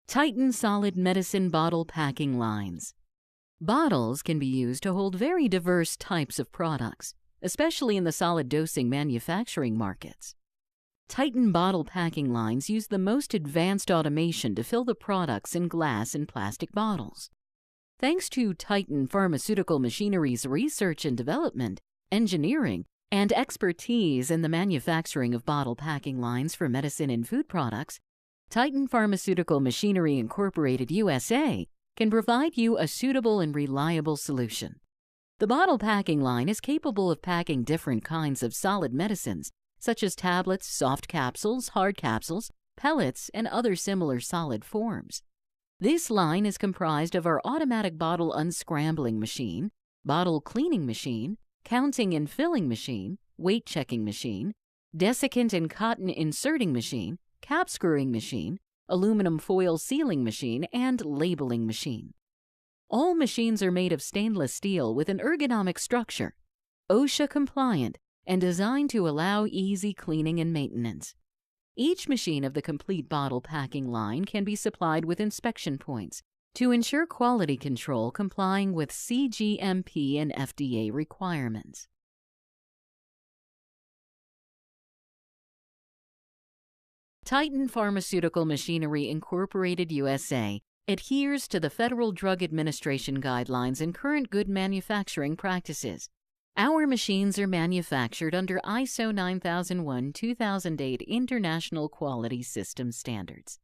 Titan solid medicine bottle packing lines. Bottles can be used to hold very diverse types of products, especially in the solid dosing manufacturing markets. Titan bottle packing lines use the most advanced automation to fill the products in glass and plastic bottles. Thanks to Titan Pharmaceutical Machinery's research and development, engineering, and expertise in the manufacturing of bottle packing lines for medicine and food products, Titan Pharmaceutical Machinery Incorporated USA can provide you a suitable and reliable solution. The bottle packing line is capable of packing different kinds of solid medicines, such as tablets, soft capsules, hard capsules, pellets, and other similar solid forms. This line is comprised of our automatic bottle unscrambling machine, bottle cleaning machine, counting and filling machine, weight checking machine, desiccant and cotton inserting machine, cap screwing machine, aluminum foil sealing machine, and labeling machine. All machines are made of stainless steel with an ergonomic structure, OSHA compliant, and designed to allow easy cleaning and maintenance. Each machine of the complete bottle packing line can be supplied with inspection points to ensure quality control complying with CGMP and FDA requirements. Titan Pharmaceutical Machinery Incorporated USA adheres to the Federal Drug Administration guidelines and current good manufacturing practices. Our machines are manufactured under ISO 9001-2008 International Quality System Standards.